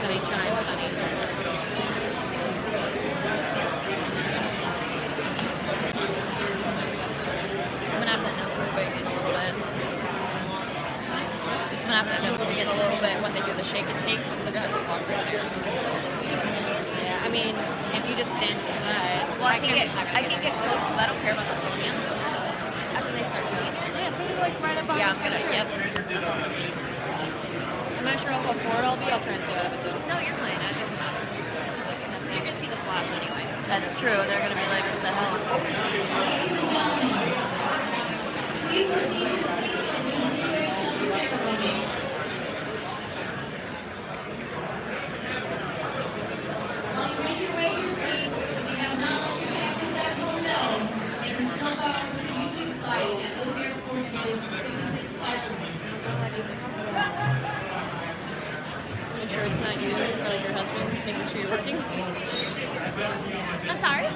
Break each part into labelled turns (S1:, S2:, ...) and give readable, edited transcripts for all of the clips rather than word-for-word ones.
S1: there's any chimes, honey. I'm gonna have to notebook it a little bit. I'm gonna have to notebook it a little bit when they do the shake and take, since they're gonna have to walk right there. Yeah, I mean, if you just stand to the side,
S2: well, I can get close because I don't care about the hands after they start doing it.
S1: yeah, put it like right up behind
S2: Yeah,
S1: his
S2: yep.
S1: That's what I'm gonna be. I'm not sure how far I'll be. I'll try to stay out of it though.
S2: No, you're fine. That doesn't matter. Because you're gonna see the flash anyway.
S1: That's true. They're gonna be like, what the hell?
S3: Please proceed to your seats for the continuation of the ceremony. While you make your way to your seats, if you have not let your families back home know, they can still go over to the YouTube site at Oak Air Force Base 56-5%.
S1: Make sure it's not you or like your husband. Making sure you're working.
S2: I'm sorry?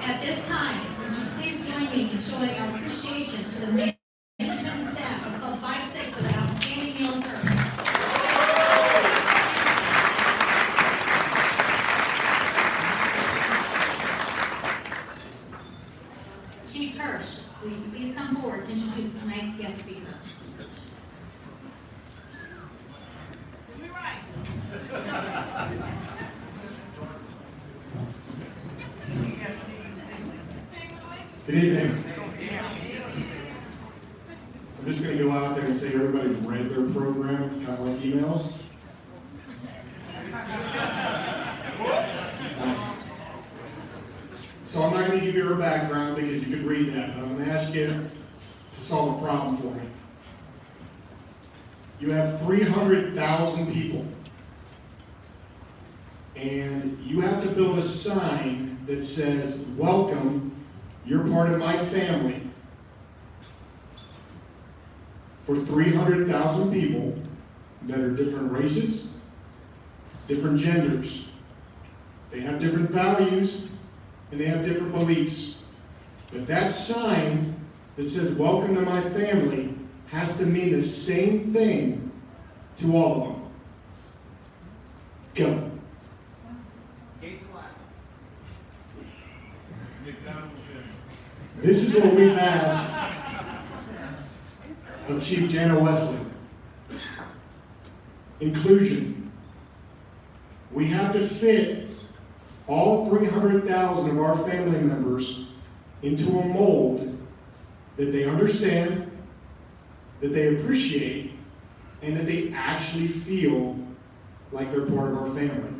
S3: At this time, would you please join me in showing our appreciation to the management and staff of Club 5-6 for the outstanding meal and service. Chief Hirsch, will you please come forward to introduce tonight's guest speaker?
S4: Good evening. I'm just going to go out there and say everybody read their program, kind of like emails. Nice. So I'm not going to give you her background because you could read that, but I'm going to ask you to solve a problem for me. You have 300,000 people, and you have to build a sign that says, "Welcome, you're part of my family," for 300,000 people that are different races, different genders. They have different values, and they have different beliefs. But that sign that says, "Welcome to my family," has to mean the same thing to all of them. Go. This is what we've asked of Chief Jana Wesley. Inclusion. We have to fit all 300,000 of our family members into a mold that they understand, that they appreciate, and that they actually feel like they're part of our family.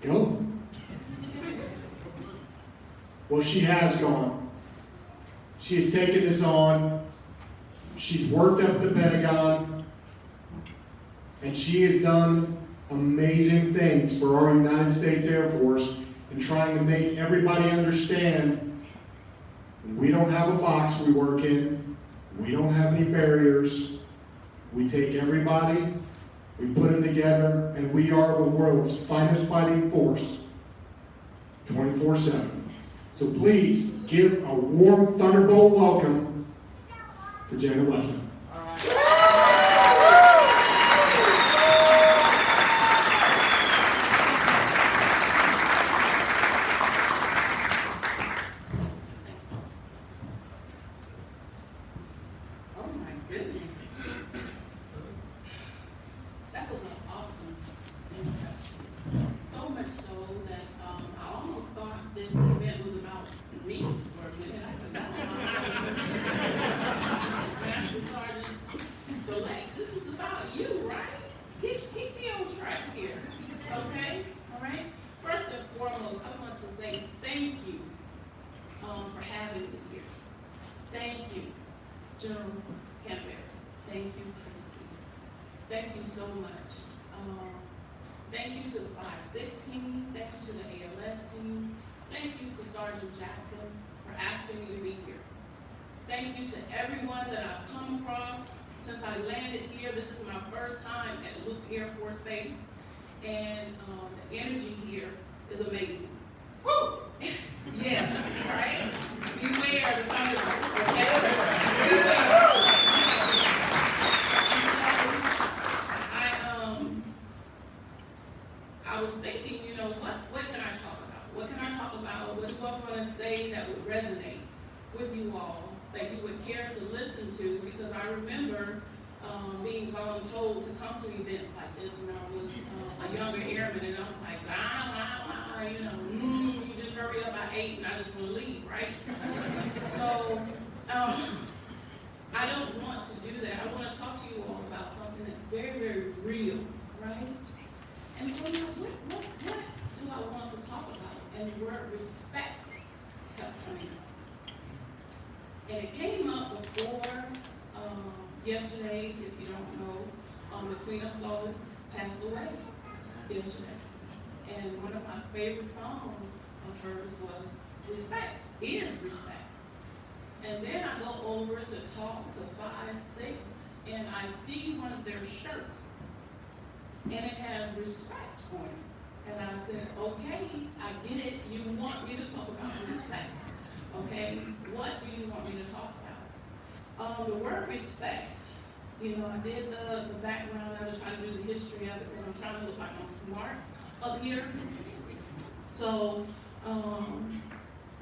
S4: Go. Well, she has gone. She has taken this on. She's worked up the Pentagon, and she has done amazing things for our United States Air Force in trying to make everybody understand we don't have a box we work in. We don't have any barriers. We take everybody, we put them together, and we are the world's finest fighting force 24/7. So please give a warm Thunderbolt welcome for Jana Wesley.
S5: Oh my goodness. That was an awesome introduction. So much so that I almost thought this event was about me for a minute. I forgot. Master Sergeant Select, this is about you, right? Keep me on track here. Okay? All right? First and foremost, I want to say thank you for having me here. Thank you, General Campbell. Thank you, Christy. Thank you so much. Thank you to the 5-6 team. Thank you to the ALS team. Thank you to Sergeant Jackson for asking me to be here. Thank you to everyone that I've come across since I landed here. This is my first time at Luke Air Force Base, and the energy here is amazing. Woo! Yes, right? Beware the thunderbolts, okay? Beware. I was thinking, what can I talk about? What can I talk about? What do I want to say that would resonate with you all, that you would care to listen to? Because I remember being voluntold to come to events like this when I was a younger airman, and I'm like, you just hurry up, I ate, and I just want to leave, right? So, I don't want to do that. I want to talk to you all about something that's very, very real, right? And so, what do I want to talk about? And the word respect kept coming up. And it came up before yesterday, if you don't know, the Queen of Soul passed away yesterday. And one of my favorite songs of hers was Respect, is Respect. And then I go over to talk to 5-6, and I see one of their shirts, and it has respect on it. And I said, okay, I get it. You want me to talk about respect. Okay, what do you want me to talk about? The word respect, I did the background. I was trying to do the history of it because I'm trying to look like I'm smart up here. So,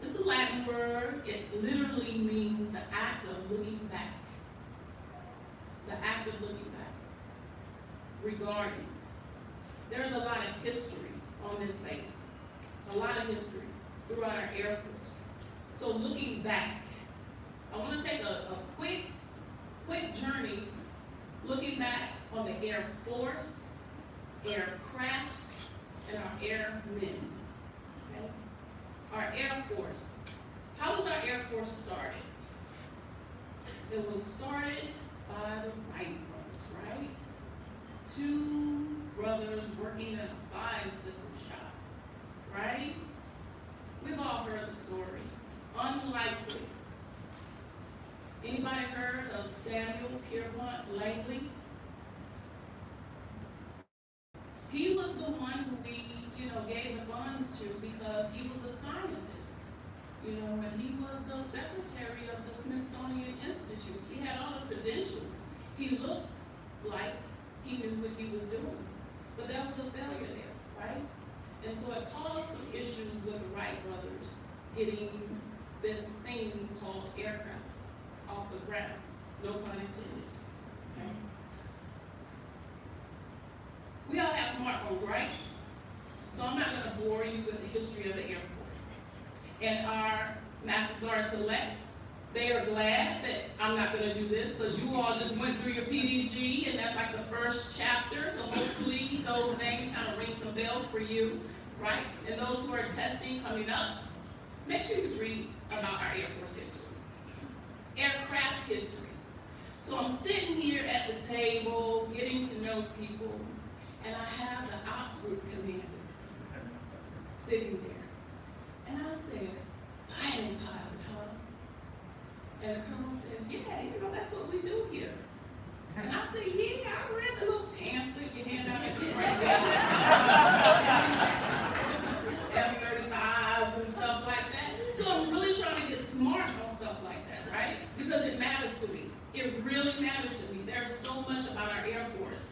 S5: it's a Latin word. It literally means the act of looking back. The act of looking back. Regarding. There's a lot of history on this base. A lot of history throughout our Air Force. So looking back, I want to take a quick journey looking back on the Air Force, aircraft, and our airmen. Okay? Our Air Force. How was our Air Force started? It was started by the Wright brothers, right? Two brothers working in a bicycle shop, right? We've all heard the story. Unlikely. Anybody heard of Samuel Pierpont Langley? He was the one who we, gave the funds to because he was a scientist. And he was the secretary of the Smithsonian Institute. He had all the credentials. He looked like he knew what he was doing. But there was a failure there, right? And so it caused some issues with the Wright brothers getting this thing called aircraft off the ground. No pun intended. Okay? We all have smartphones, right? So I'm not going to bore you with the history of the Air Force. And our Master Sergeant-elects, they are glad that I'm not going to do this because you all just went through your PDG, and that's like the first chapter. So hopefully those names kind of ring some bells for you, right? And those who are testing coming up, make sure you read about our Air Force history. Aircraft history. So I'm sitting here at the table, getting to know people, and I have the ops group commander sitting there. And I said, fighting pilot, huh? And the colonel says, yeah, that's what we do here. And I said, yeah, I read the little pamphlet you hand out at your F-35s and stuff like that. So I'm really trying to get smart on stuff like that, right? Because it matters to me. It really matters to me. There's so much about our Air Force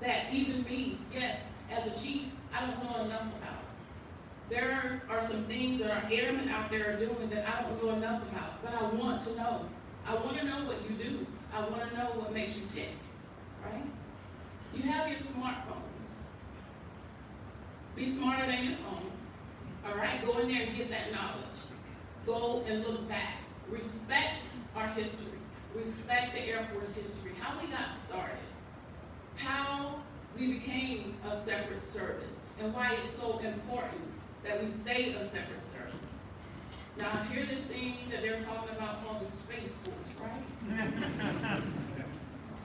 S5: that even me, yes, as a chief, I don't know enough about. There are some things that our airmen out there are doing that I don't know enough about, but I want to know. I want to know what you do. I want to know what makes you tick, right? You have your smartphones. Be smarter than your phone, all right? Go in there and get that knowledge. Go and look back. Respect our history. Respect the Air Force history, how we got started, how we became a separate service, and why it's so important that we stay a separate service. Now, I hear this thing that they're talking about called the Space Force, right?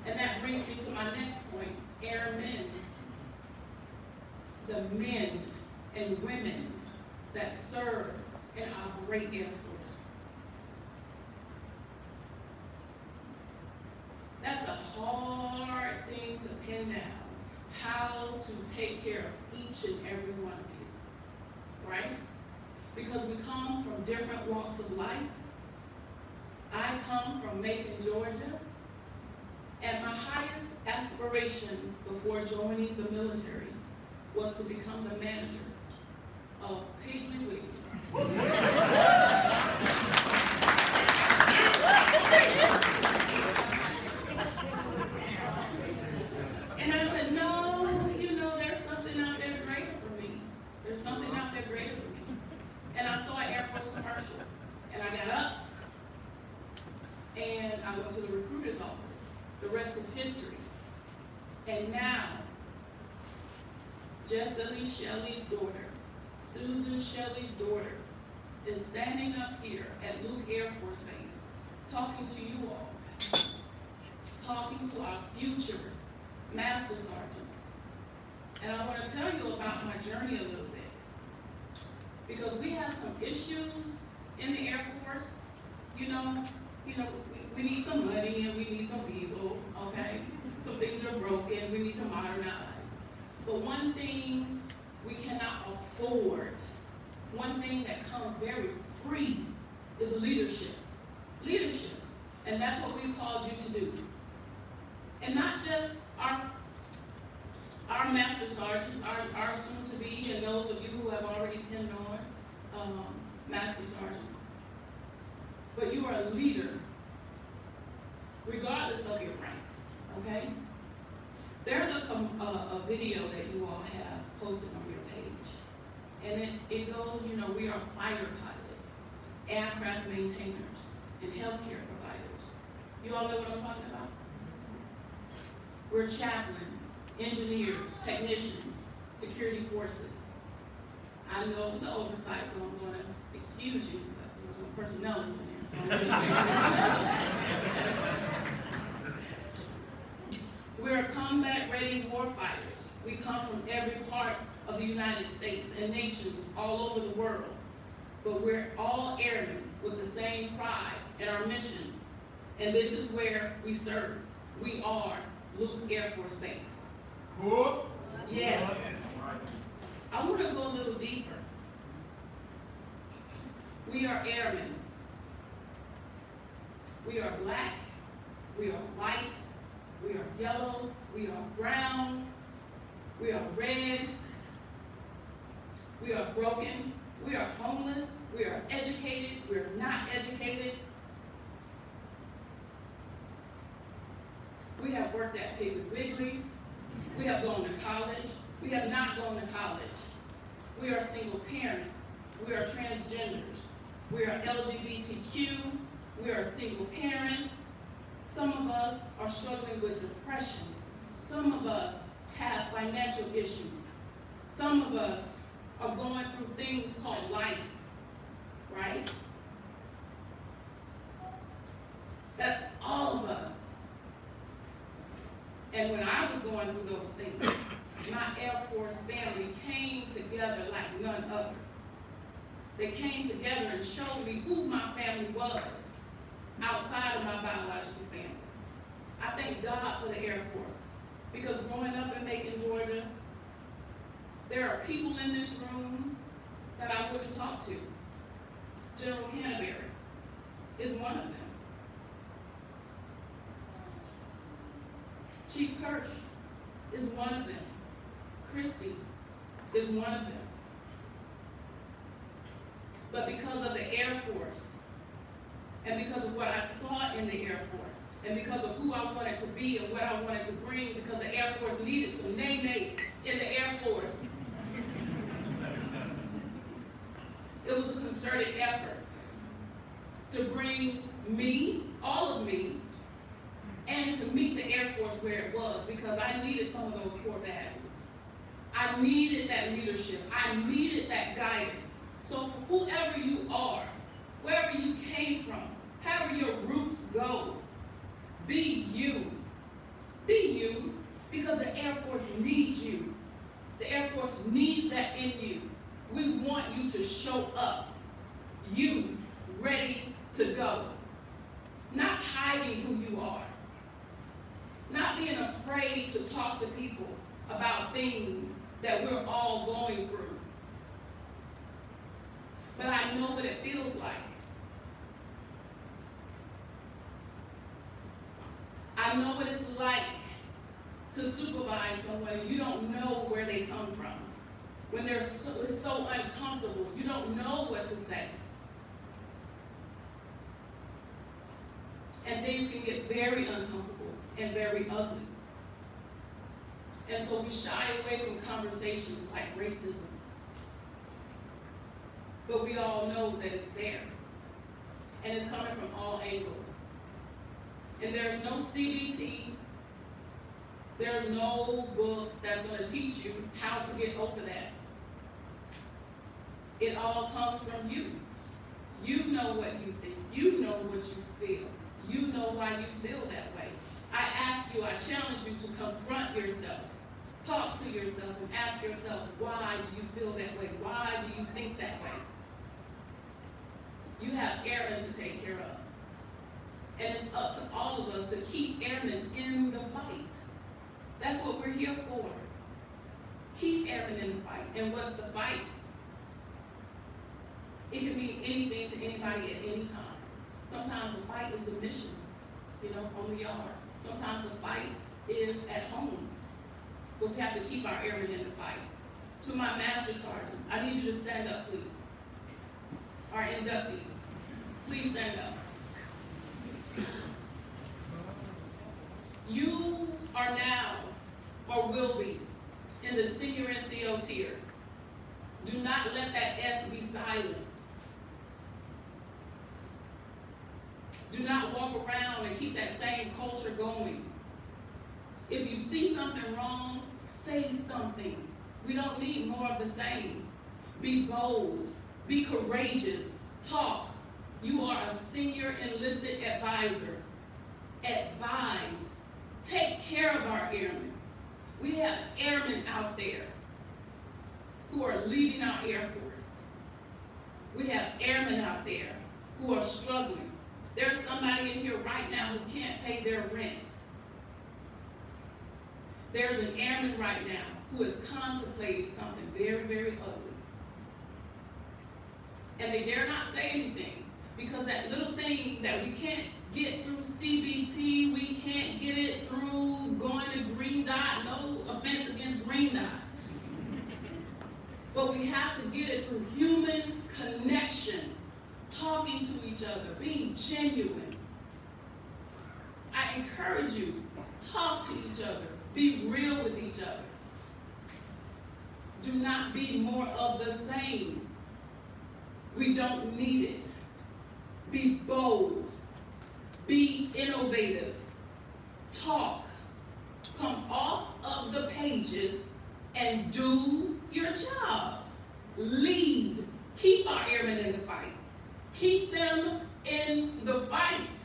S5: And that brings me to my next point, airmen. The men and women that serve and operate Air Force. hard thing to pin down, how to take care of each and every one of you, right? Because we come from different walks of life. I come from Macon, Georgia, and my highest aspiration before joining the military was to become the manager of Piggly Wiggly. And I said, no, there's something out there greater for me. There's something out there greater for me. And I saw an Air Force commercial, and I got up, and I went to the recruiter's office. The rest is history. And now, Jesselie Shelley's daughter, Susan Shelley's daughter, is standing up here at Luke Air Force Base, talking to you all, talking to our future Master Sergeants. And I want to tell you about my journey a little bit, because we have some issues in the Air Force. We need some money and we need some people, okay? Some things are broken, we need to modernize. But one thing we cannot afford, one thing that comes very free, is leadership. Leadership. And that's what we've called you to do. And not just our Master Sergeants, our soon-to-be, and those of you who have already pinned on Master Sergeants. But you are a leader, regardless of your rank, okay? There's a video that you all have posted on your page. And it goes, we are fighter pilots, aircraft maintainers, and healthcare providers. You all know what I'm talking about? We're chaplains, engineers, technicians, security forces. I know it was an oversight, so I'm going to excuse you, but there's no personnel is in here, so I'm going to We're combat-ready warfighters. We come from every part of the United States and nations all over the world. But we're all airmen with the same pride in our mission. And this is where we serve. We are Luke Air Force Base. Yes. I want to go a little deeper. We are airmen. We are black. We are white. We are yellow. We are brown. We are red. We are broken. We are homeless. We are educated. We are not educated. We have worked at Piggly Wiggly. We have gone to college. We have not gone to college. We are single parents. We are transgenders. We are LGBTQ. We are single parents. Some of us are struggling with depression. Some of us have financial issues. Some of us are going through things called life, right? That's all of us. And when I was going through those things, my Air Force family came together like none other. They came together and showed me who my family was outside of my biological family. I thank God for the Air Force, because growing up in Macon, Georgia, there are people in this room that I wouldn't talk to. General Canterbury is one of them. Chief Kirsch is one of them. Christy is one of them. But because of the Air Force, and because of what I saw in the Air Force, and because of who I wanted to be and what I wanted to bring, because the Air Force needed some nay-nay in the Air Force, it was a concerted effort to bring me, all of me, and to meet the Air Force where it was, because I needed some of those core values. I needed that leadership. I needed that guidance. So whoever you are, wherever you came from, however your roots go, be you. Be you, because the Air Force needs you. The Air Force needs that in you. We want you to show up, you, ready to go. Not hiding who you are. afraid to talk to people about things that we're all going through. But I know what it feels like. I know what it's like to supervise someone and you don't know where they come from. When it's so uncomfortable, you don't know what to say. And things can get very uncomfortable and very ugly. And so we shy away from conversations like racism. But we all know that it's there. And it's coming from all angles. And there's no CBT, there's no book that's going to teach you how to get over that. It all comes from you. You know what you think. You know what you feel. You know why you feel that way. I ask you, I challenge you to confront yourself. Talk to yourself and ask yourself, why do you feel that way? Why do you think that way? You have airmen to take care of. And it's up to all of us to keep airmen in the fight. That's what we're here for. Keep airmen in the fight. And what's the fight? It can mean anything to anybody at any time. Sometimes the fight is the mission, on the yard. Sometimes the fight is at home. But we have to keep our airmen in the fight. To my master sergeants, I need you to stand up, please. Our inductees, please stand up. You are now, or will be, in the senior NCO tier. Do not let that S be silent. Do not walk around and keep that same culture going. If you see something wrong, say something. We don't need more of the same. Be bold. Be courageous. Talk. You are a senior enlisted advisor. Advise. Take care of our airmen. We have airmen out there who are leaving our Air Force. We have airmen out there who are struggling. There's somebody in here right now who can't pay their rent. There's an airman right now who is contemplating something very, very ugly. And they dare not say anything because that little thing that we can't get through CBT, we can't get it through going to Green Dot, no offense against Green Dot. But we have to get it through human connection, talking to each other, being genuine. I encourage you, talk to each other, be real with each other. Do not be more of the same. We don't need it. Be bold. Be innovative. Talk. Come off of the pages and do your jobs. Lead. Keep our airmen in the fight. Keep them in the fight.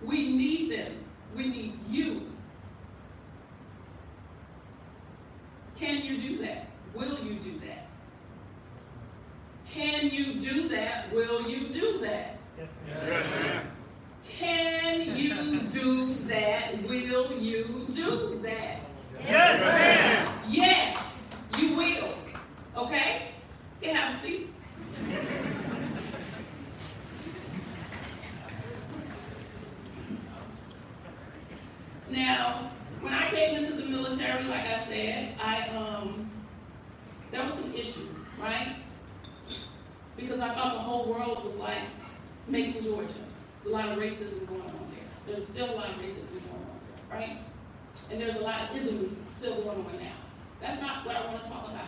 S5: We need them. We need you. Can you do that? Will you do that? Can you do that? Will you do that?
S6: Yes, ma'am. Yes, ma'am.
S5: Can you do that? Will you do that?
S6: Yes, ma'am.
S5: Yes, you will. Okay? You can have a seat. Now, when I came into the military, like I said, there were some issues, right? Because I thought the whole world was like Macon, Georgia. There's a lot of racism going on there. There's still a lot of racism going on there, right? And there's a lot of isms still going on now. That's not what I want to talk about.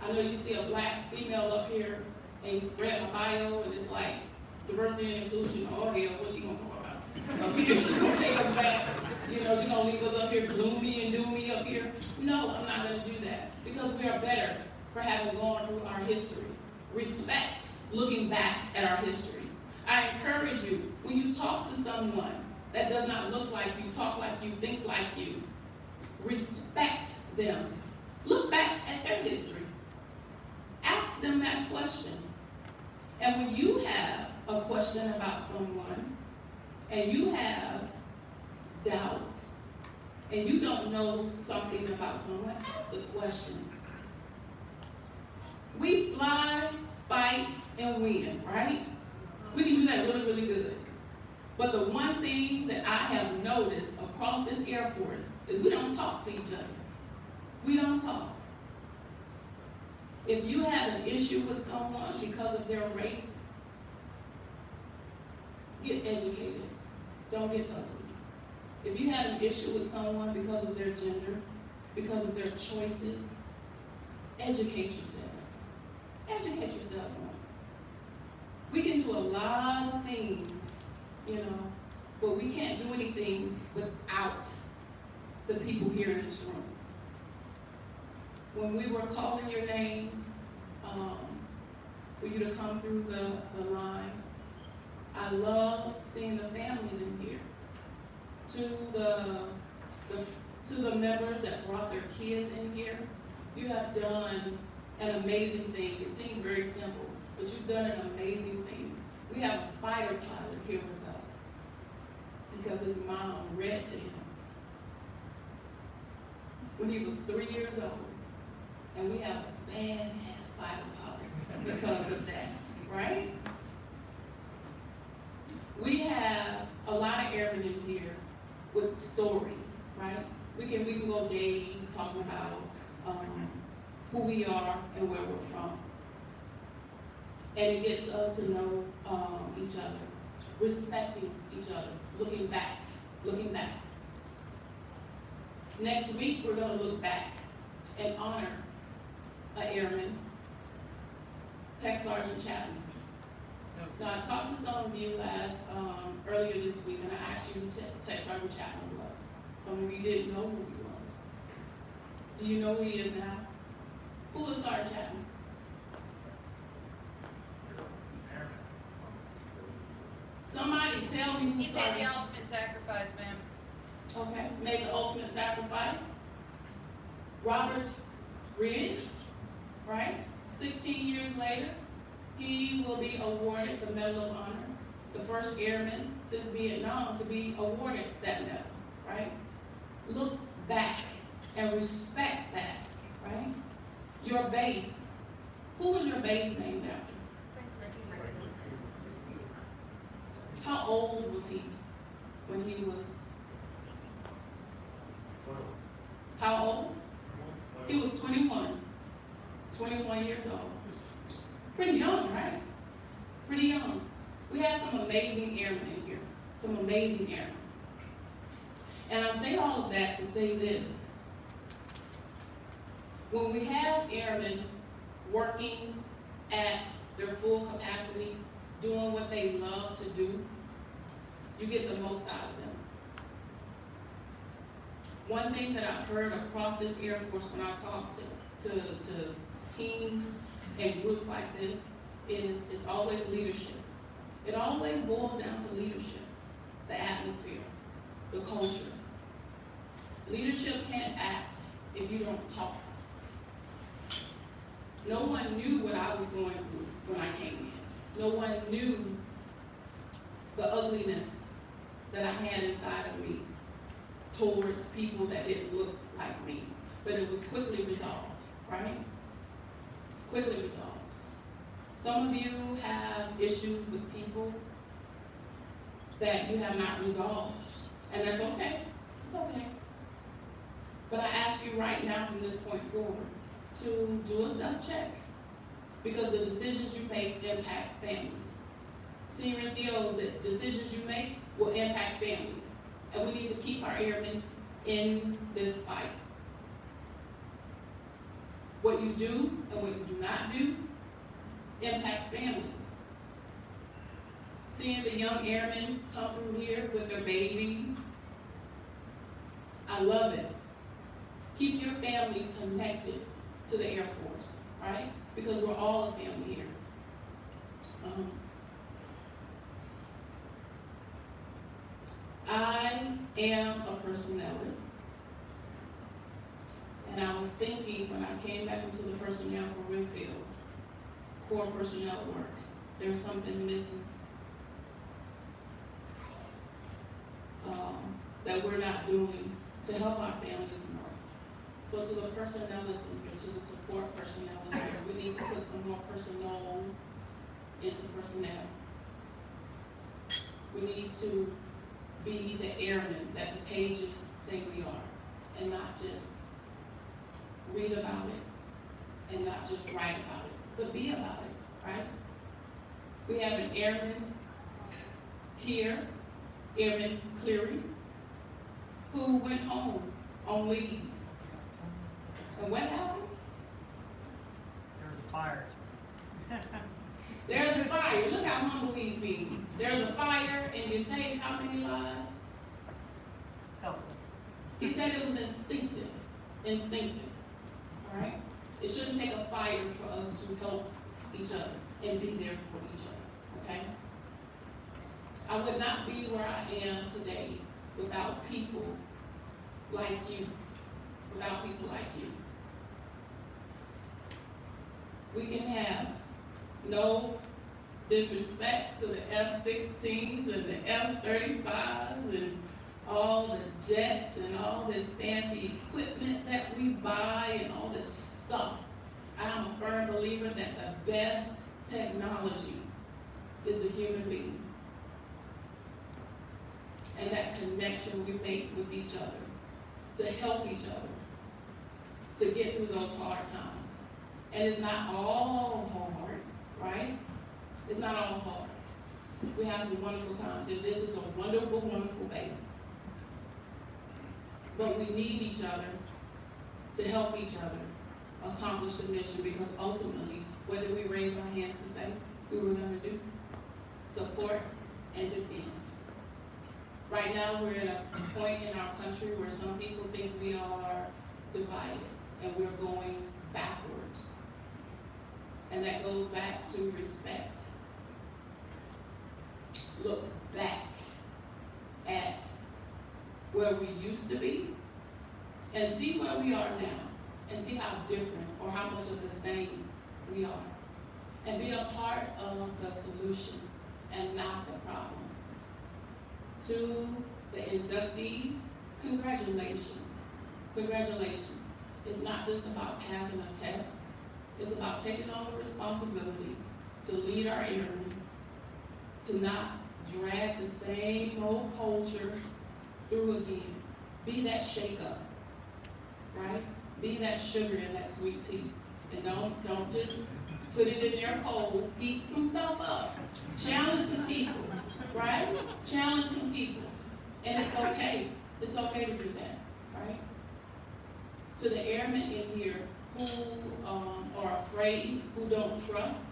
S5: I know you see a black female up here and you spread my bio and it's like diversity and inclusion. Oh hell, what's she gonna talk about? Up here, she's gonna take us back. She's gonna leave us up here gloomy and doomy up here. No, I'm not gonna do that because we are better for having gone through our history. Respect looking back at our history. I encourage you, when you talk to someone that does not look like you, talk like you, think like you, respect them. Look back at their history. Ask them that question. And when you have a question about someone and you have doubts, and you don't know something about someone, ask a question. We fly, fight, and win, right? We can do that really, really good. But the one thing that I have noticed across this Air Force is we don't talk to each other. We don't talk. If you have an issue with someone because of their race, get educated. Don't get ugly. If you have an issue with someone because of their gender, because of their choices, educate yourselves. Educate yourselves on it. We can do a lot of things, you know, but we can't do anything without the people here in this room. When we were calling your names, for you to come through the line, I love seeing the families in here. To the members that brought their kids in here, you have done an amazing thing. It seems very simple, but you've done an amazing thing. We have a fighter pilot here with us because his mom read to him when he was 3 years old. And we have a badass fighter pilot because of that, right? We have a lot of airmen in here with stories, right? We can go days talking about who we are and where we're from. And it gets us to know each other, respecting each other, looking back. Next week, we're gonna look back and honor an airman, Tech Sergeant Chapman. Now, I talked to some of you earlier this week, and I asked you who Tech Sergeant Chapman was. Some of you didn't know who he was. Do you know who he is now? Who was Sergeant Chapman? Somebody tell me who
S1: He made
S5: Sergeant
S1: the
S5: Chapman.
S1: ultimate sacrifice, ma'am.
S5: Okay, made the ultimate sacrifice. Robert Ridge, right? 16 years later, he will be awarded the Medal of Honor, the first airman since Vietnam to be awarded that medal, right? Look back and respect that, right? Your base. Who was your base named after? How old was he when he was? How old? He was 21. 21 years old. Pretty young, right? Pretty young. We have some amazing airmen in here. Some amazing airmen. And I say all of that to say this. When we have airmen working at their full capacity, doing what they love to do, you get the most out of them. One thing that I've heard across this Air Force when I talk to teams and groups like this is it's always leadership. It always boils down to leadership, the atmosphere, the culture. Leadership can't act if you don't talk. No one knew what I was going through when I came in. No one knew the ugliness that I had inside of me towards people that didn't look like me. But it was quickly resolved, right? Quickly resolved. Some of you have issues with people that you have not resolved, and that's okay. It's okay. But I ask you right now from this point forward to do a self-check, because the decisions you make impact families. Senior NCOs, the decisions you make will impact families. And we need to keep our airmen in this fight. What you do and what you do not do impacts families. Seeing the young airmen come through here with their babies, I love it. Keep your families connected to the Air Force, right? Because we're all a family here. I am a personnelist, and I was thinking when I came back into the personnel career field, core personnel work, there's something missing that we're not doing to help our families more. So to the personnel that's in here, to the support personnel in here, we need to put some more personnel into personnel. We need to be the airmen that the pages say we are, and not just read about it, and not just write about it, but be about it, right? We have an airman here, Airman Cleary, who went home on leave. And what happened?
S7: There was a fire.
S5: There's a fire. Look how humble he's being. There's a fire, and you saved how many lives?
S7: Couple.
S5: He said it was instinctive, all right? It shouldn't take a fire for us to help each other and be there for each other, okay? I would not be where I am today without people like you, without people like you. We can have no disrespect to the F-16s and the F-35s and all the jets and all this fancy equipment that we buy and all this stuff. I'm a firm believer that the best technology is the human being. And that connection we make with each other, to help each other, to get through those hard times. And it's not all hard, right? It's not all hard. We have some wonderful times, and this is a wonderful, wonderful base. But we need each other to help each other accomplish the mission, because ultimately, what did we raise our hands to say we were going to do? Support and defend. Right now, we're at a point in our country where some people think we are divided and we're going backwards. And that goes back to respect. Look back at where we used to be and see where we are now and see how different or how much of the same we are. And be a part of the solution and not the problem. To the inductees, congratulations. Congratulations. It's not just about passing a test. It's about taking on the responsibility to lead our airmen, to not drag the same old culture through again. Be that shake up, right? Be that sugar in that sweet tea. And don't just put it in there cold. Heat some stuff up. Challenge some people. Right? Challenge some people. And it's okay. It's okay to do that, right? To the airmen in here who are afraid, who don't trust,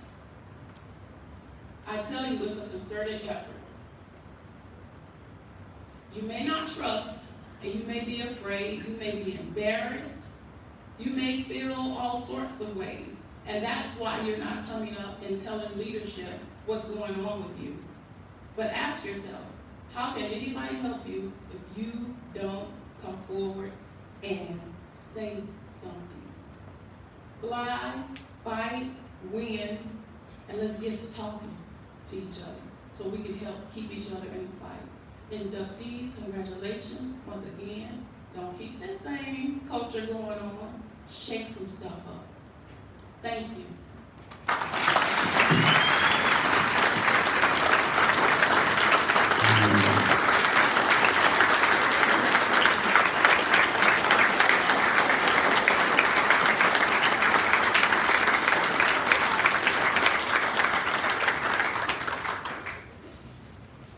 S5: I tell you, it's a concerted effort. You may not trust, and you may be afraid, you may be embarrassed, you may feel all sorts of ways, and that's why you're not coming up and telling leadership what's going on with you. But ask yourself, how can anybody help you if you don't come forward and say something? Fly, fight, win, and let's get to talking to each other so we can help keep each other in the fight. Inductees, congratulations. Once again, don't keep the same culture going on. Shake some stuff up. Thank you.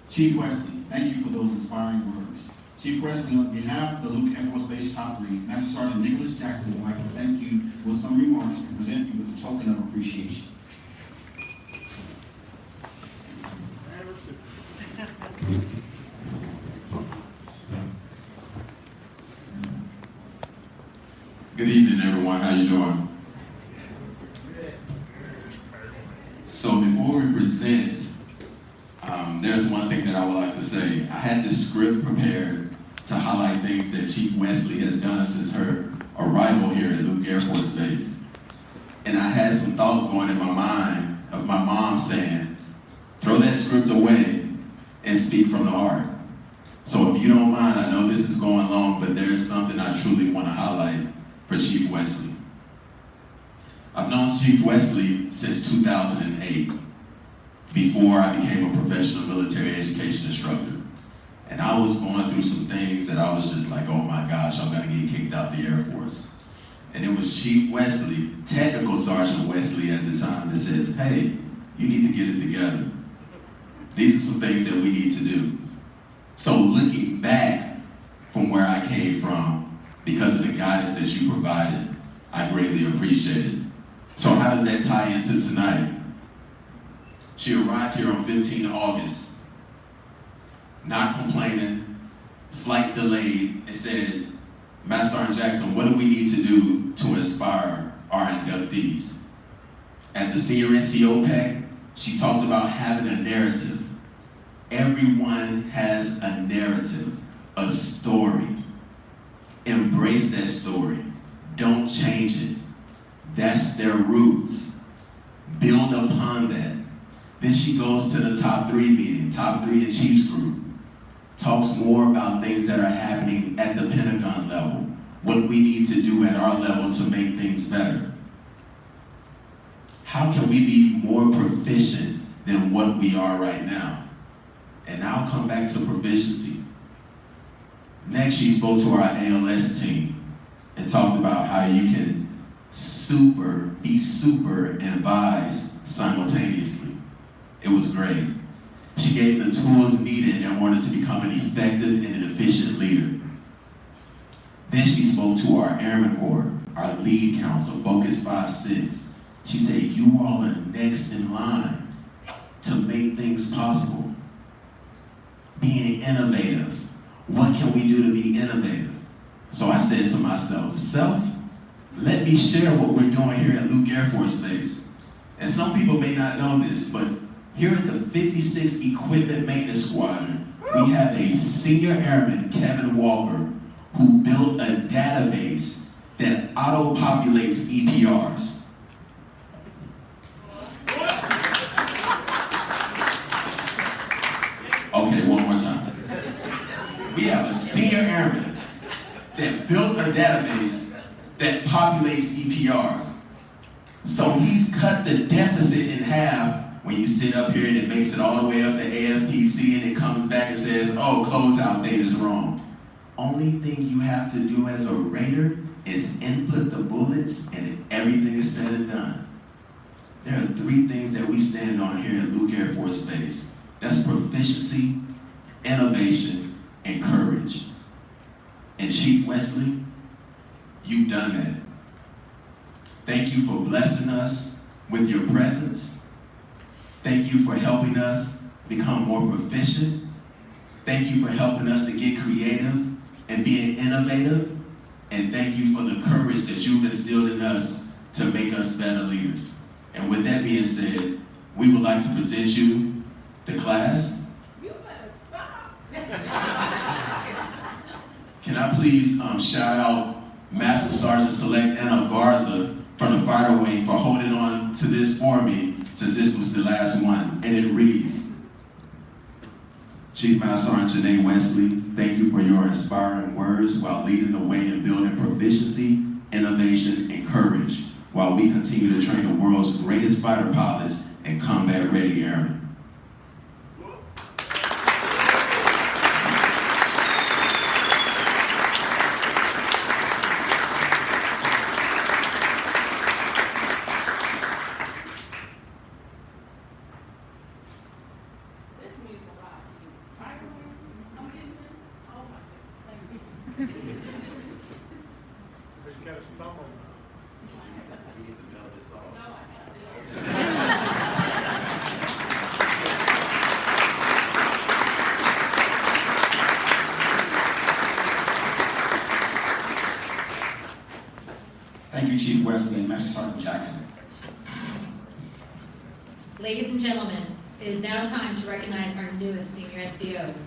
S8: Chief Wesley, thank you for those inspiring words. Chief Wesley, on behalf of the Luke Air Force Base Top 3, Master Sergeant Nicholas Jackson would like to thank you with some remarks and present you with a token of appreciation.
S9: Good evening, everyone. How you doing? So before we present, there's one thing that I would like to say. I had this script prepared to highlight things that Chief Wesley has done since her arrival here at Luke Air Force Base. And I had some thoughts going in my mind of my mom saying, throw that script away and speak from the heart. So if you don't mind, I know this is going long, but there's something I truly want to highlight for Chief Wesley. I've known Chief Wesley since 2008, before I became a professional military education instructor. And I was going through some things that I was just like, oh my gosh, I'm gonna get kicked out the Air Force. And it was Chief Wesley, Technical Sergeant Wesley at the time, that says, hey, you need to get it together. These are some things that we need to do. So looking back from where I came from, because of the guidance that you provided, I greatly appreciate it. So how does that tie into tonight? She arrived here on 15 August, not complaining, flight delayed, and said, Master Sergeant Jackson, what do we need to do to inspire our inductees? At the senior NCO pack, she talked about having a narrative. Everyone has a narrative, a story. Embrace that story. Don't change it. That's their roots. Build upon that. Then she goes to the top 3 meeting, top 3 in Chiefs group. Talks more about things that are happening at the Pentagon level, what we need to do at our level to make things better. How can we be more proficient than what we are right now? And I'll come back to proficiency. Next, she spoke to our ALS team and talked about how you can be super and wise simultaneously. It was great. She gave the tools needed in order to become an effective and an efficient leader. Then she spoke to our Airman Corps, our lead council, Focus 5-6. She said, you all are next in line to make things possible. Being innovative. What can we do to be innovative? So I said to myself, let me share what we're doing here at Luke Air Force Base. And some people may not know this, but here at the 56th Equipment Maintenance Squadron, we have a senior airman, Kevin Walker, who built a database that auto-populates EPRs. Okay, one more time. We have a senior airman that built a database that populates EPRs. So he's cut the deficit in half when you sit up here and it makes it all the way up to AFPC and it comes back and says, oh, closeout date is wrong. Only thing you have to do as a raider is input the bullets and everything is said and done. There are 3 things that we stand on here at Luke Air Force Base. That's proficiency, innovation, and courage. And Chief Wesley, you've done that. Thank you for blessing us with your presence. Thank you for helping us become more proficient. Thank you for helping us to get creative and being innovative. And thank you for the courage that you've instilled in us to make us better leaders. And with that being said, we would like to present you the class.
S5: You better stop.
S9: Can I please shout out Master Sergeant Select Anna Garza from the Fighter Wing for holding on to this for me since this was the last one. And it reads, Chief Master Sergeant Janae Wesley, thank you for your inspiring words while leading the way in building proficiency, innovation, and courage while we continue to train the world's greatest fighter pilots and combat-ready airmen.
S5: This means a lot to you. Right? I'm getting this. Oh my goodness. Thank you.
S4: He's got a stumble.
S8: Thank you, Chief Wesley and Master Sergeant Jackson.
S10: Ladies and gentlemen, it is now time to recognize our newest senior NCOs.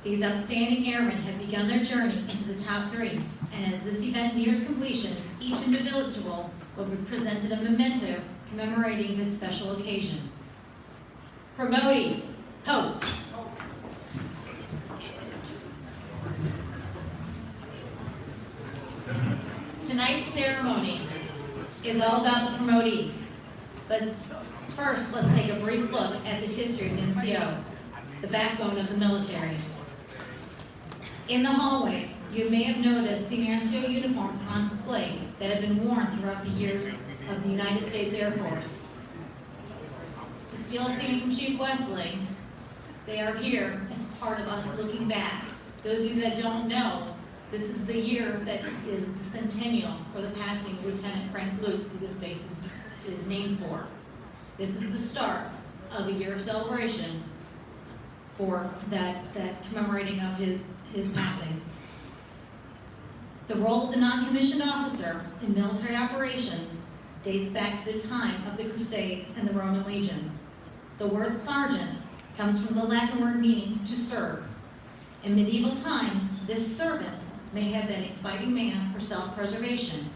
S10: These outstanding airmen have begun their journey into the top 3, and as this event nears completion, each individual will be presented a memento commemorating this special occasion. Promotees, host. tonight's ceremony is all about the promotee. But first, let's take a brief look at the history of NCO, the backbone of the military. In the hallway, you may have noticed senior NCO uniforms on display that have been worn throughout the years of the United States Air Force. To steal a theme from Chief Wesley, they are here as part of us looking back. Those of you that don't know, this is the year that is the centennial for the passing of Lieutenant Frank Luke, who this base is named for. This is the start of a year of celebration for that commemorating of his passing. The role of the non-commissioned officer in military operations dates back to the time of the Crusades and the Roman legions. The word sergeant comes from the Latin word meaning to serve. In medieval times, this servant may have been a fighting man for self-preservation,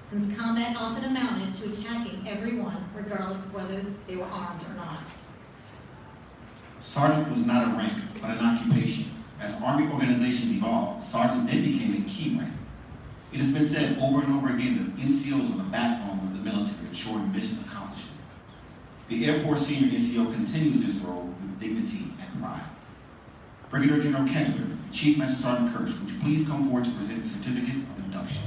S10: since combat often amounted to attacking everyone, regardless of whether they were armed or not.
S8: Sergeant was not a rank, but an occupation. As Army organizations evolved, sergeant then became a key rank. It has been said over and over again that NCOs are the backbone of the military, ensuring mission accomplishment. The Air Force Senior NCO continues this role with dignity and pride. Brigadier General Kentler, Chief Master Sergeant Kirsch, would you please come forward to present the certificates of induction?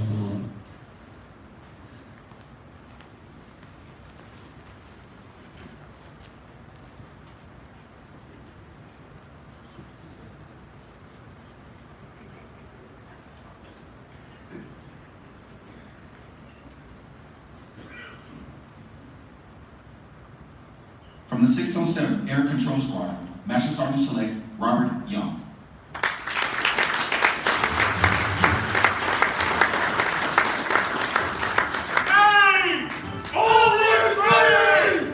S8: From the 607 Air Control Squadron, Master Sergeant Select Robert Young.
S6: Aim! Always ready!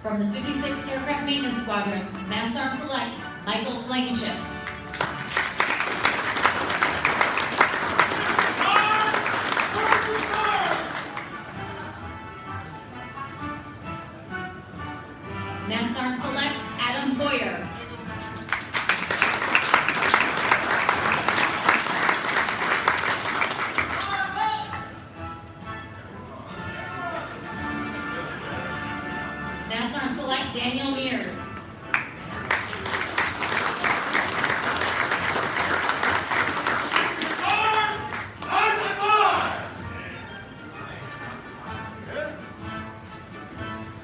S10: From the 56th Aircraft Maintenance Squadron, Master Sergeant Select Michael Blankenship. Master Sergeant Select Adam Boyer. Master Sergeant Select Daniel Mears.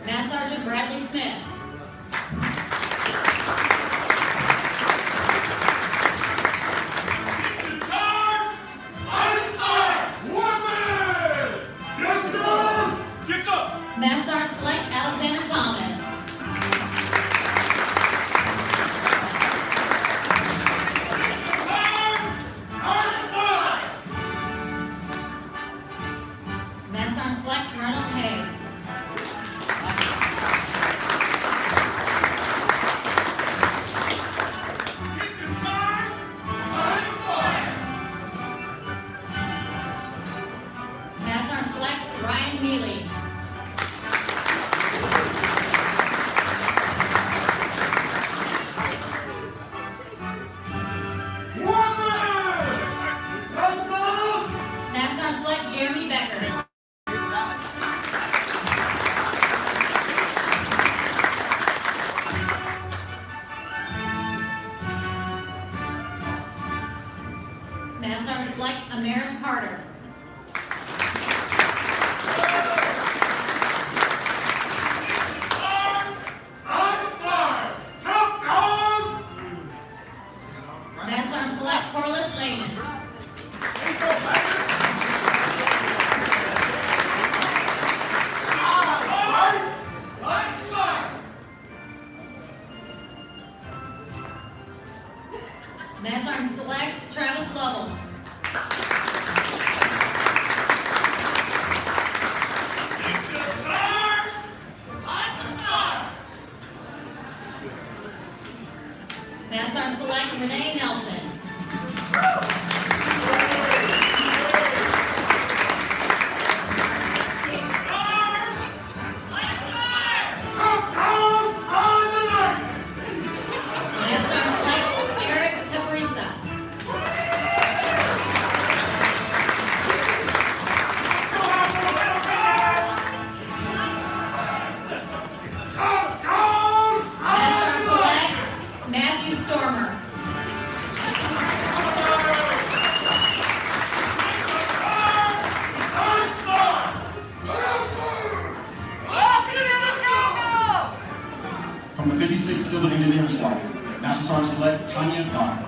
S10: Master Sergeant Bradley Smith. Master Sergeant Select Alexander Thomas. Master Sergeant Select Ronald Hay. Master Sergeant Select Ryan Neely. Master Sergeant Select Jeremy Becker. Master Sergeant Select Amaris Carter. Master Sergeant Select Corliss Lehman. Master Sergeant Select Travis Lovell. Master Sergeant Select Renee Nelson. Master Sergeant Select Eric Caprisa.
S8: From the 56th Civil Engineering Squadron, Master Sergeant Select Tanya Dodd.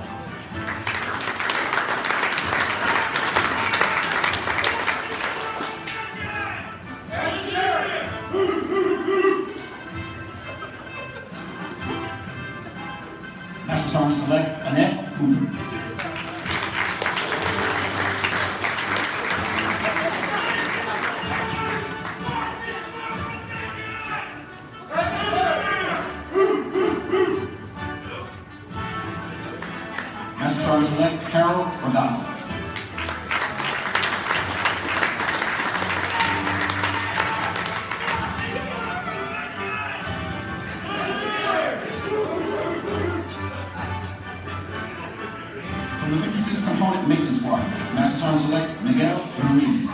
S8: Master Sergeant Select Annette Hooper. Master Sergeant Select Harold Rodasa. From the 56th Component Maintenance Squadron, Master Sergeant Select Miguel Ruiz.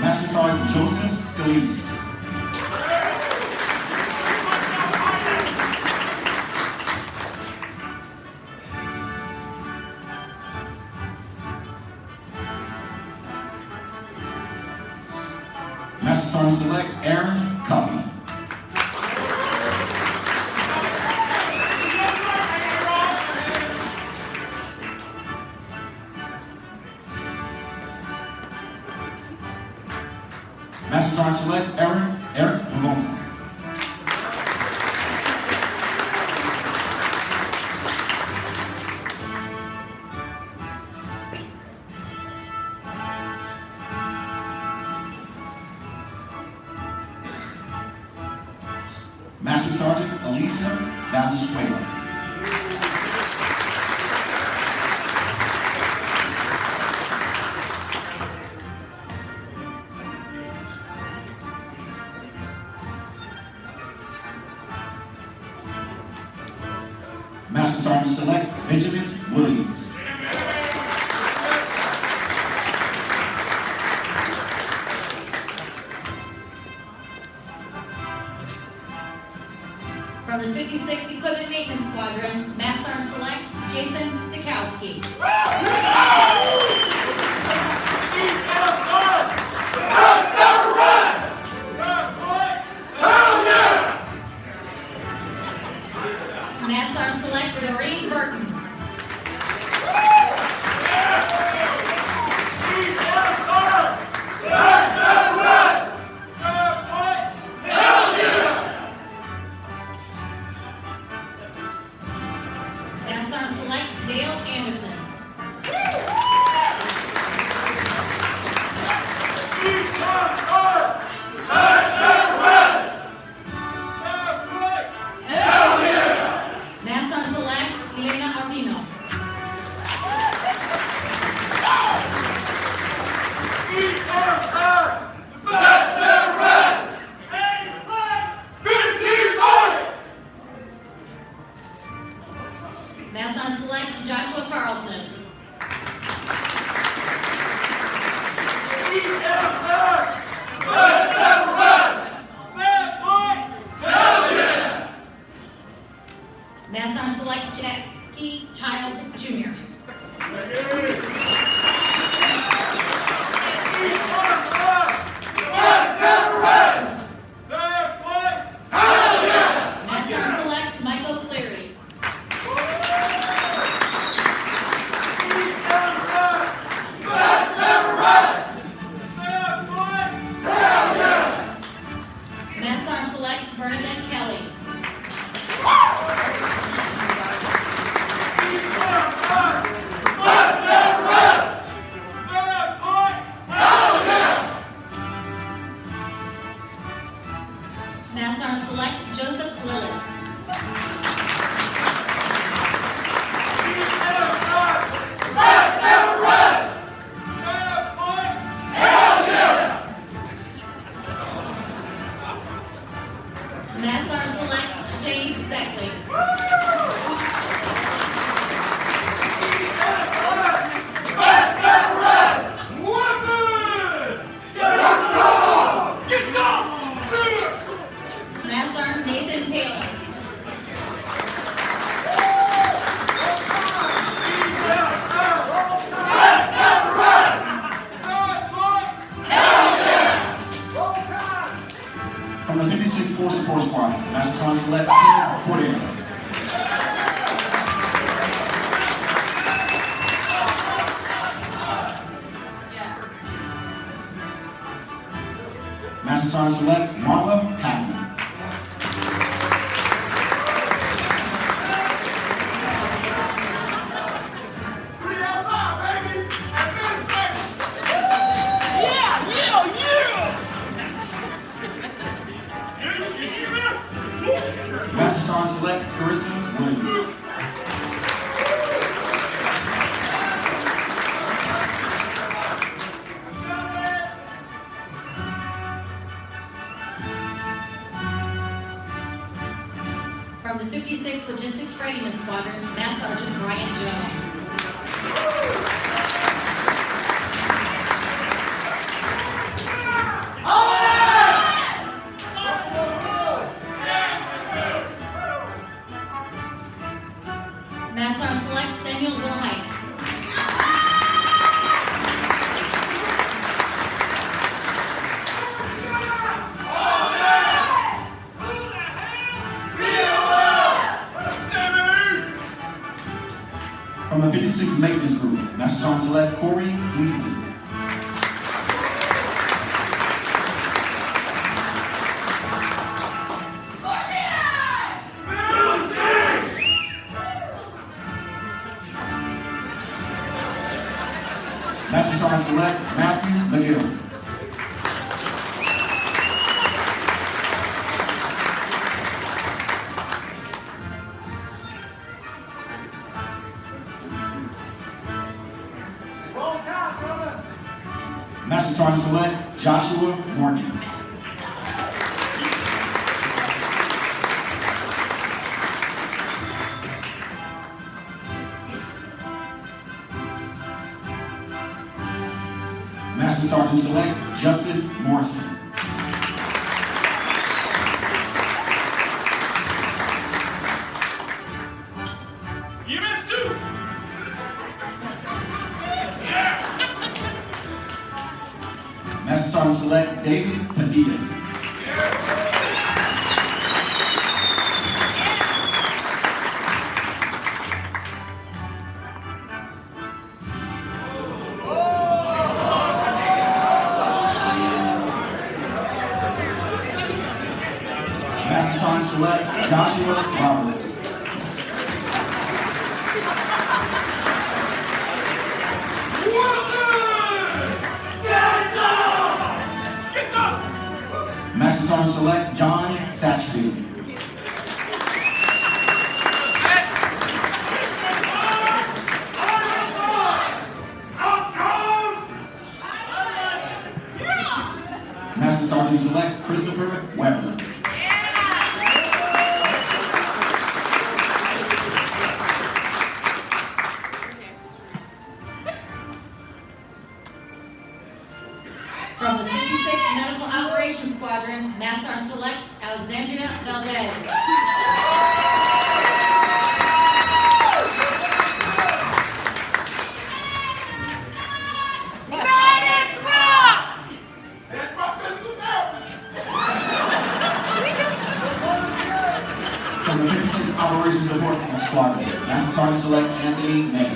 S8: Master Sergeant Joseph Scalise. Master Sergeant Select Aaron Covey. Master Sergeant Select Eric Revolta. Master Sergeant Elisa Valenzuela. Master Sergeant Select Benjamin Williams.
S10: From the 56th Equipment Maintenance Squadron, Master Sergeant Select Jason Stikowski. Master Sergeant Select Doreen Burton. Master Sergeant Select Dale Anderson. Master Sergeant Select Elena Arvino. Master Sergeant Select Joshua Carlson. Master Sergeant Select Jackie Childs Jr. Master Sergeant Select Michael Cleary. Master Sergeant Select Bernadette Kelly. Master Sergeant Select Joseph Lillis. Master Sergeant Select Shane Zeckley. Master Sergeant Nathan Taylor.
S8: Sergeant Select Marla Hackman. Master Sergeant Select Carissa Williams.
S10: From the 56th Logistics Readiness Squadron, Master Sergeant Brian Jones. Master Sergeant Select Samuel Wilhite.
S8: From the 56th Maintenance Group, Master Sergeant Select Corey Gleason. Master Sergeant Select Matthew McGill. Master Sergeant Select Joshua Morgan. Master Sergeant Select Justin Morrison.
S6: You missed two.
S8: Master Sergeant Select David Padilla. Master Sergeant Select Joshua Roberts. Master Sergeant Select John Satchfield. Master Sergeant Select Christopher Weber.
S10: From the 56th Medical Operations Squadron, Master Sergeant Select Alexandria Valdez.
S6: That's my physical therapist.
S8: From the 56th Operations Support Squadron, Master Sergeant Select Anthony May.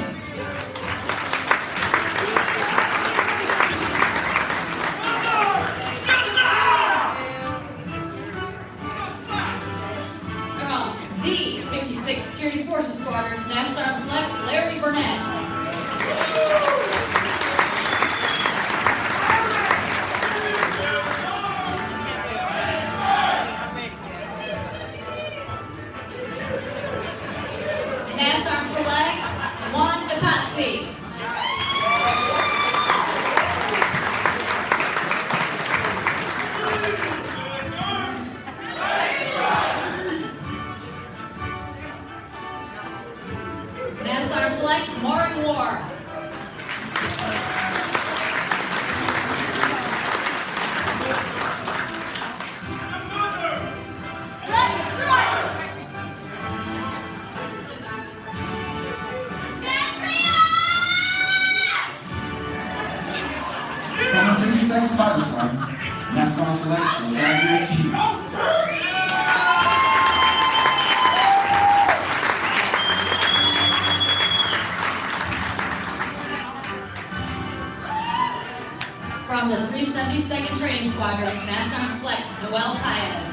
S10: From the 56th Security Forces Squadron, Master Sergeant Select Larry Burnett. Master Sergeant Select Juan DePazzi. Master Sergeant Select Maury Ward.
S8: From the 62nd Fighter Squadron, Master Sergeant Select Xavier Cheese.
S10: From the 372nd Training Squadron, Squadron, Master Sergeant Select Noel Paez.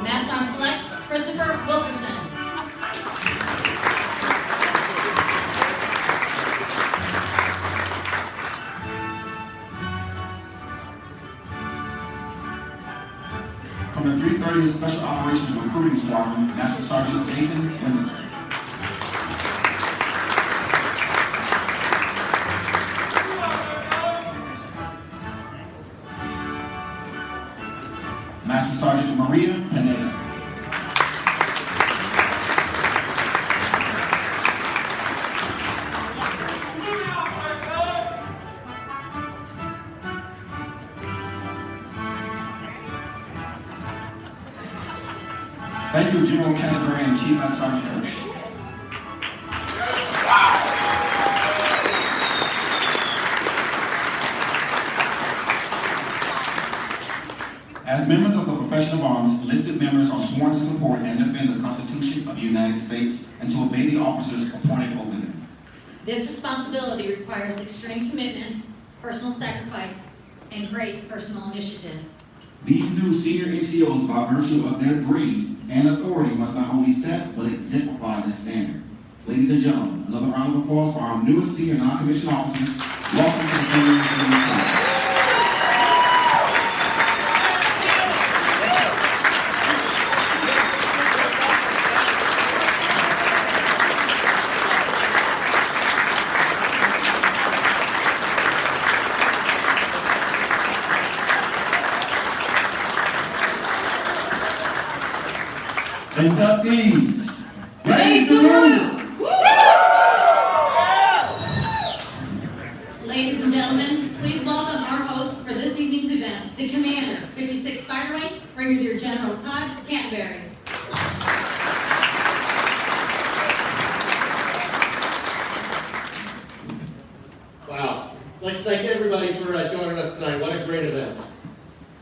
S10: Master Sergeant Select Christopher Wilkerson.
S8: From the 330th Special Operations Recruiting Squadron, Master Sergeant Jason Winston. Master Sergeant Maria Pineda. Thank you, General Canterbury and Chief Master Sergeant Kirsch. As members of the profession of arms, enlisted members are sworn to support and defend the Constitution of the United States and to obey the officers appointed over them.
S10: This responsibility requires extreme commitment, personal sacrifice, and great personal initiative.
S8: These new senior NCOs, by virtue of their grade and authority, must not only set but exemplify this standard. Ladies and gentlemen, another round of applause for our newest senior non-commissioned officers. Welcome to the senior NCO. Inductees, raise the roof!
S10: Ladies and gentlemen, please welcome our host for this evening's event, the Commander, 56th Spiderweight, Brigadier General Todd Canterbury.
S11: Wow. I'd like to thank everybody for joining us tonight. What a great event.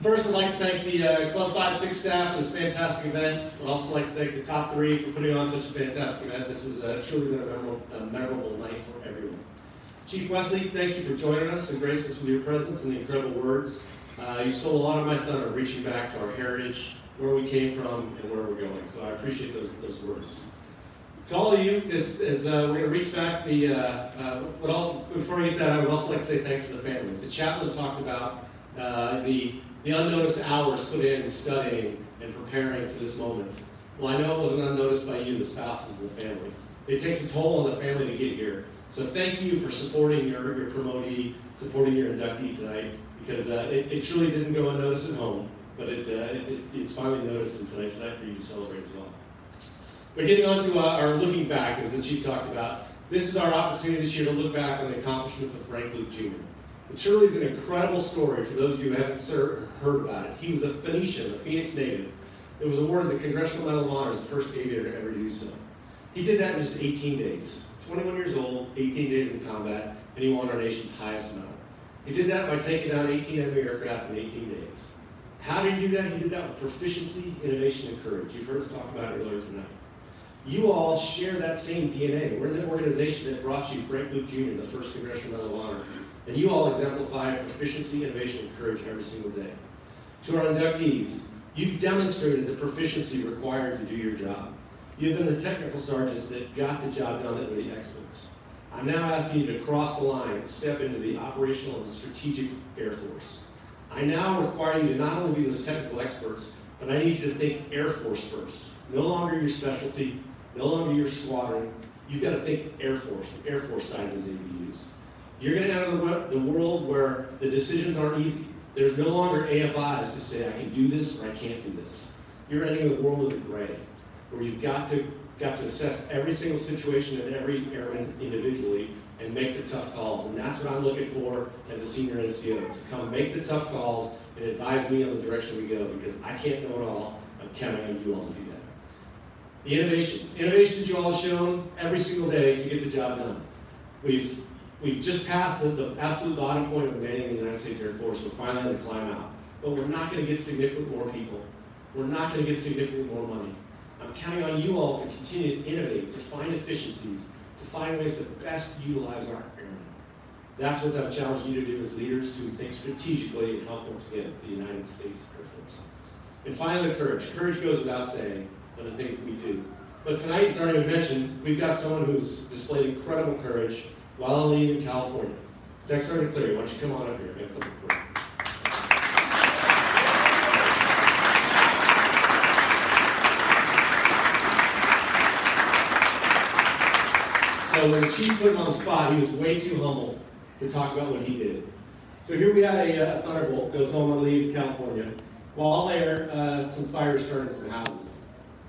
S11: First, I'd like to thank the Club 5-6 staff for this fantastic event. I'd also like to thank the top three for putting on such a fantastic event. This has truly been a memorable night for everyone. Chief Wesley, thank you for joining us and gracing us with your presence and the incredible words. You stole a lot of my thunder reaching back to our heritage, where we came from, and where we're going. So I appreciate those words. To all of you, as we're going to reach back, before we get that, I would also like to say thanks to the families. The chaplain talked about the unnoticed hours put in studying and preparing for this moment. Well, I know it wasn't unnoticed by you, the spouses and the families. It takes a toll on the family to get here. So thank you for supporting your promotee, supporting your inductee tonight, because it truly didn't go unnoticed at home, but it's finally noticed in tonight's night for you to celebrate as well. But getting on to our looking back, as the Chief talked about, this is our opportunity this year to look back on the accomplishments of Frank Luke Jr. It truly is an incredible story for those of you who haven't heard about it. He was a Phoenician, a Phoenix native. It was awarded the Congressional Medal of Honor as the first aviator to ever do so. He did that in just 18 days. 21 years old, 18 days in combat, and he won our nation's highest medal. He did that by taking down 18 enemy aircraft in 18 days. How did he do that? He did that with proficiency, innovation, and courage. You've heard us talk about it earlier tonight. You all share that same DNA. We're the organization that brought you Frank Luke Jr., the first Congressional Medal of Honor. And you all exemplify proficiency, innovation, and courage every single day. To our inductees, you've demonstrated the proficiency required to do your job. You've been the technical sergeants that got the job done that were the experts. I'm now asking you to cross the line and step into the operational and strategic Air Force. I now require you to not only be those technical experts, but I need you to think Air Force first. No longer your specialty, no longer your squadron. You've got to think Air Force, the Air Force side of those ABUs. You're going to enter the world where the decisions aren't easy. There's no longer AFIs to say, I can do this or I can't do this. You're entering the world of the gray, where you've got to assess every single situation and every airman individually and make the tough calls. And that's what I'm looking for as a senior NCO, to come make the tough calls and advise me on the direction we go, because I can't know it all. I'm counting on you all to do that. The innovation that you all have shown every single day to get the job done. We've just passed the absolute bottom point of manning in the United States Air Force. We're finally on the climb out. But we're not going to get significantly more people. We're not going to get significantly more money. I'm counting on you all to continue to innovate, to find efficiencies, to find ways to best utilize our airmen. That's what I'm challenging you to do as leaders, to think strategically and help once again the United States Air Force. And finally, courage. Courage goes without saying on the things that we do. But tonight, it's already been mentioned, we've got someone who's displayed incredible courage while on leave in California. Tech Sergeant Cleary, why don't you come on up here and get something for you. So when the chief put him on the spot, he was way too humble to talk about what he did. So here we had a Thunderbolt, goes home on leave in California. While there, some fires started in some houses.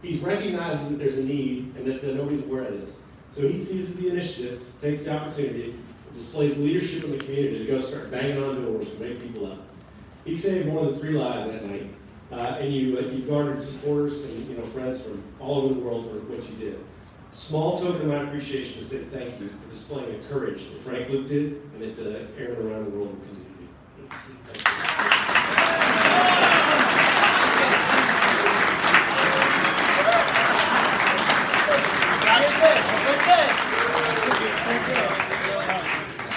S11: He recognizes that there's a need and that nobody's aware of this. So he seizes the initiative, takes the opportunity, displays leadership in the community to go start banging on doors and wake people up. He saved more than 3 lives that night, and you garnered supporters and friends from all over the world for what you did. Small token of my appreciation to say thank you for displaying the courage that Frank Luke did and that airmen around the world will continue to do. Thank you.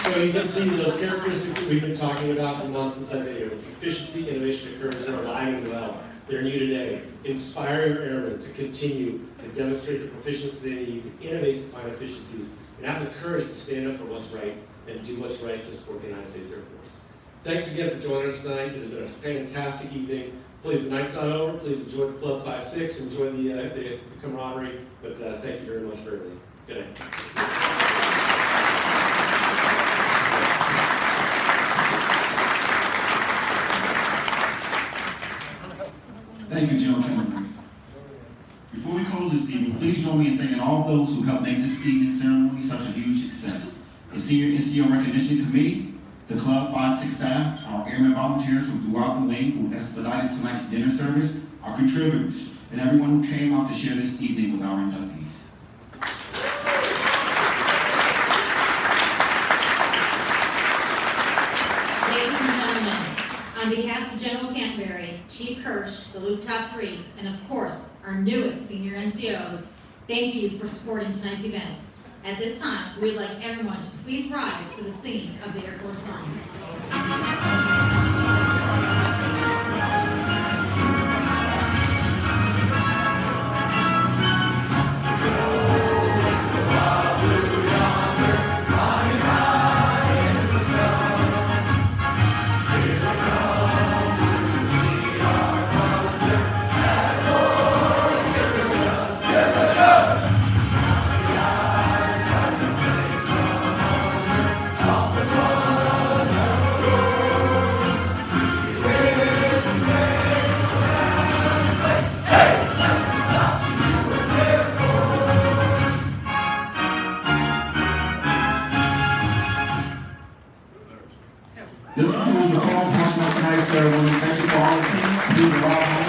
S11: So you can see those characteristics that we've been talking about for months since I've been here. Efficiency, innovation, and courage are alive and well. They're new today. Inspire your airmen to continue to demonstrate the proficiency they need to innovate to find efficiencies and have the courage to stand up for what's right and do what's right to support the United States Air Force. Thanks again for joining us tonight. It has been a fantastic evening. Please, the night's not over. Please enjoy the Club 5-6, enjoy the camaraderie, but thank you very much for everything. Good night.
S8: Thank you, General Kennedy. Before we close this evening, please join me in thanking all those who helped make this evening's ceremony such a huge success. The Senior NCO Recognition Committee, the Club 5-6 staff, our airmen volunteers from throughout the wing who expedited tonight's dinner service, our contributors, and everyone who came out to share this evening with our inductees.
S10: Ladies and gentlemen, on behalf of General Canterbury, Chief Kirsch, the Luke Top 3, and of course, our newest senior NCOs, thank you for supporting tonight's event. At this time, we'd like everyone to please rise for the singing of the Air Force song.
S8: This concludes the formal portion of tonight's ceremony. Thank you for all the team. Please arrive home.